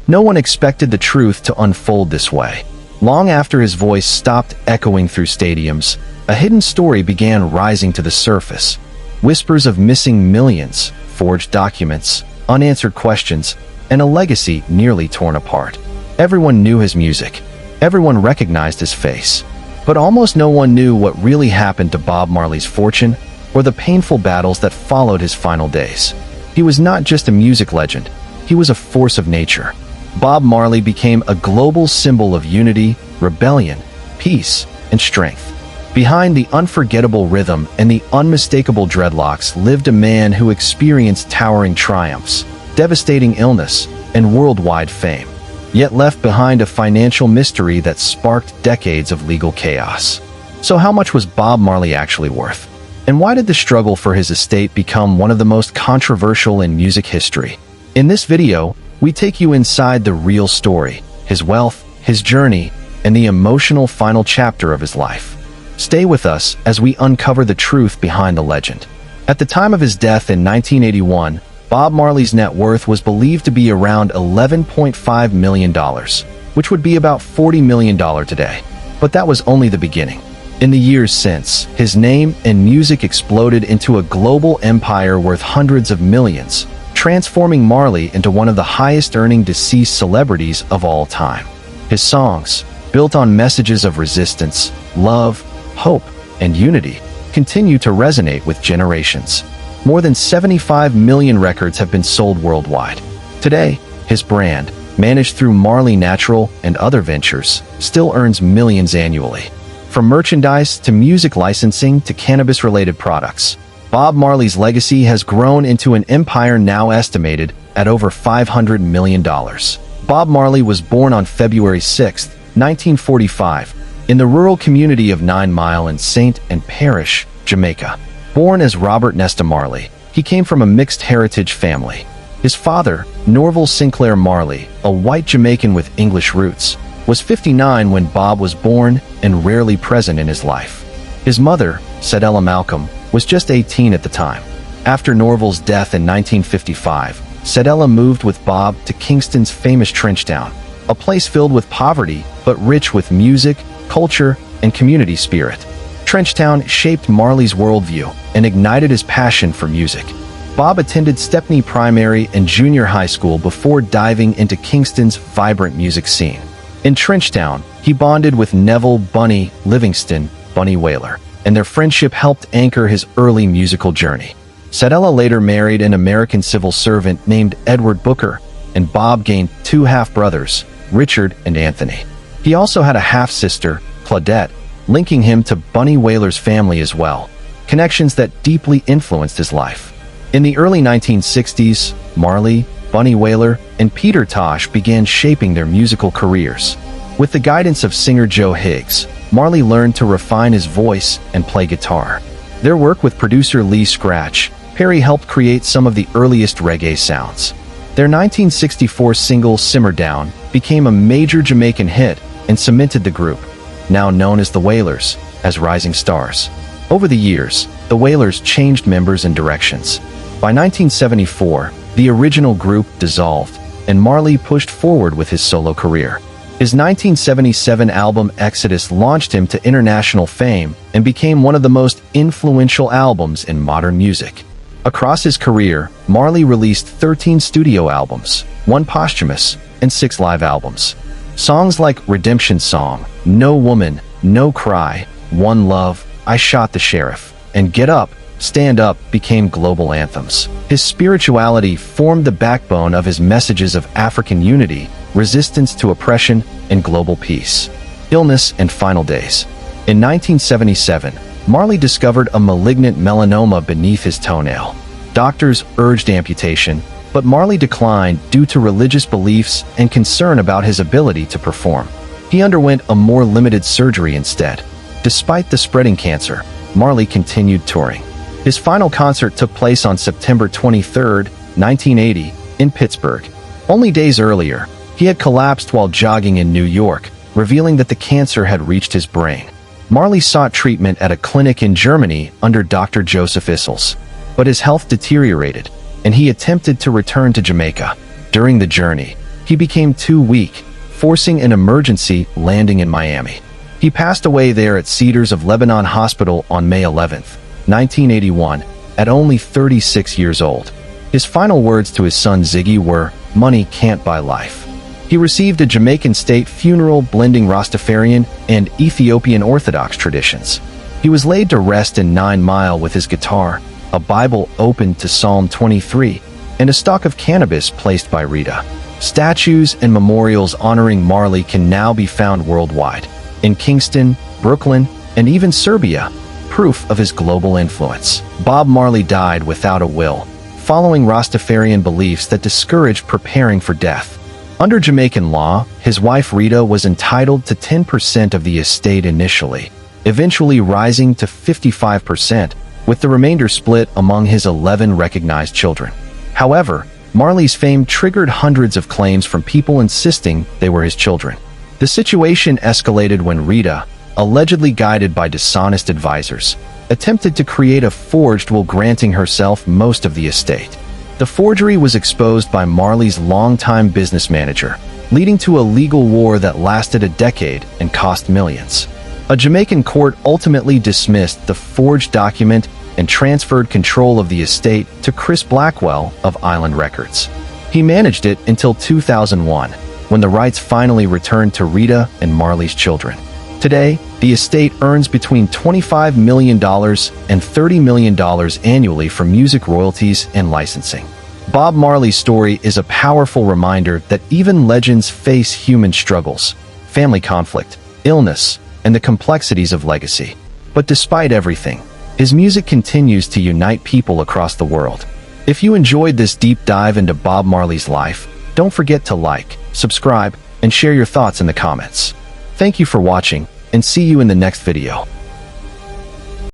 No one expected the truth to unfold this way. Long after his voice stopped echoing through stadiums, a hidden story began rising to the surface. Whispers of missing millions, forged documents, unanswered questions, and a legacy nearly torn apart. Everyone knew his music. Everyone recognized his face. But almost no one knew what really happened to Bob Marley's fortune or the painful battles that followed his final days. He was not just a music legend. He was a force of nature. Bob Marley became a global symbol of unity, rebellion, peace, and strength. Behind the unforgettable rhythm and the unmistakable dreadlocks lived a man who experienced towering triumphs, devastating illness, and worldwide fame, yet left behind a financial mystery that sparked decades of legal chaos. So how much was Bob Marley actually worth? And why did the struggle for his estate become one of the most controversial in music history? In this video, we take you inside the real story, his wealth, his journey, and the emotional final chapter of his life. Stay with us as we uncover the truth behind the legend. At the time of his death in 1981, Bob Marley's net worth was believed to be around $11.5 million, which would be about $40 million today. But that was only the beginning. In the years since, his name and music exploded into a global empire worth hundreds of millions, transforming Marley into one of the highest-earning deceased celebrities of all time. His songs, built on messages of resistance, love, hope, and unity, continue to resonate with generations. More than 75 million records have been sold worldwide. Today, his brand, managed through Marley Natural and other ventures, still earns millions annually. From merchandise to music licensing to cannabis-related products, Bob Marley's legacy has grown into an empire now estimated at over $500 million. Bob Marley was born on February 6, 1945, in the rural community of 9 Mile in St. and Parish, Jamaica. Born as Robert Nesta Marley, he came from a mixed heritage family. His father, Norval Sinclair Marley, a white Jamaican with English roots, was 59 when Bob was born and rarely present in his life. His mother, Cedella Malcolm, was just 18 at the time. After Norval's death in 1955, Cedella moved with Bob to Kingston's famous Trenchtown, a place filled with poverty but rich with music, culture, and community spirit. Trenchtown shaped Marley's worldview and ignited his passion for music. Bob attended Stepney Primary and Junior High School before diving into Kingston's vibrant music scene. In Trenchtown, he bonded with Neville "Bunny" Livingston, Bunny Wailer, and their friendship helped anchor his early musical journey. Cedella later married an American civil servant named Edward Booker, and Bob gained 2 half-brothers, Richard and Anthony. He also had a half-sister, Claudette, linking him to Bunny Wailer's family as well, connections that deeply influenced his life. In the early 1960s, Marley, Bunny Wailer, and Peter Tosh began shaping their musical careers. With the guidance of singer Joe Higgs, Marley learned to refine his voice and play guitar. Their work with producer Lee Scratch Perry helped create some of the earliest reggae sounds. Their 1964 single "Simmer Down" became a major Jamaican hit and cemented the group, now known as the Wailers, as rising stars. Over the years, the Wailers changed members and directions. By 1974, the original group dissolved, and Marley pushed forward with his solo career. His 1977 album Exodus launched him to international fame and became one of the most influential albums in modern music. Across his career, Marley released 13 studio albums, 1 posthumous, and 6 live albums. Songs like Redemption Song, No Woman, No Cry, One Love, I Shot the Sheriff, and Get Up, Stand Up became global anthems. His spirituality formed the backbone of his messages of African unity, resistance to oppression, and global peace. Illness and final days. In 1977, Marley discovered a malignant melanoma beneath his toenail. Doctors urged amputation, but Marley declined due to religious beliefs and concern about his ability to perform. He underwent a more limited surgery instead. Despite the spreading cancer, Marley continued touring. His final concert took place on September 23, 1980, in Pittsburgh. Only days earlier, he had collapsed while jogging in New York, revealing that the cancer had reached his brain. Marley sought treatment at a clinic in Germany under Dr. Joseph Issels, but his health deteriorated, and he attempted to return to Jamaica. During the journey, he became too weak, forcing an emergency landing in Miami. He passed away there at Cedars of Lebanon Hospital on May 11, 1981, at only 36 years old. His final words to his son Ziggy were, "Money can't buy life." He received a Jamaican state funeral blending Rastafarian and Ethiopian Orthodox traditions. He was laid to rest in 9 Mile with his guitar, a Bible opened to Psalm 23, and a stalk of cannabis placed by Rita. Statues and memorials honoring Marley can now be found worldwide, in Kingston, Brooklyn, and even Serbia, proof of his global influence. Bob Marley died without a will, following Rastafarian beliefs that discouraged preparing for death. Under Jamaican law, his wife Rita was entitled to 10% of the estate initially, eventually rising to 55%, with the remainder split among his 11 recognized children. However, Marley's fame triggered hundreds of claims from people insisting they were his children. The situation escalated when Rita, allegedly guided by dishonest advisors, attempted to create a forged will granting herself most of the estate. The forgery was exposed by Marley's longtime business manager, leading to a legal war that lasted a decade and cost millions. A Jamaican court ultimately dismissed the forged document and transferred control of the estate to Chris Blackwell of Island Records. He managed it until 2001, when the rights finally returned to Rita and Marley's children. Today, the estate earns between $25 million and $30 million annually from music royalties and licensing. Bob Marley's story is a powerful reminder that even legends face human struggles, family conflict, illness, and the complexities of legacy. But despite everything, his music continues to unite people across the world. If you enjoyed this deep dive into Bob Marley's life, don't forget to like, subscribe, and share your thoughts in the comments. Thank you for watching, and see you in the next video.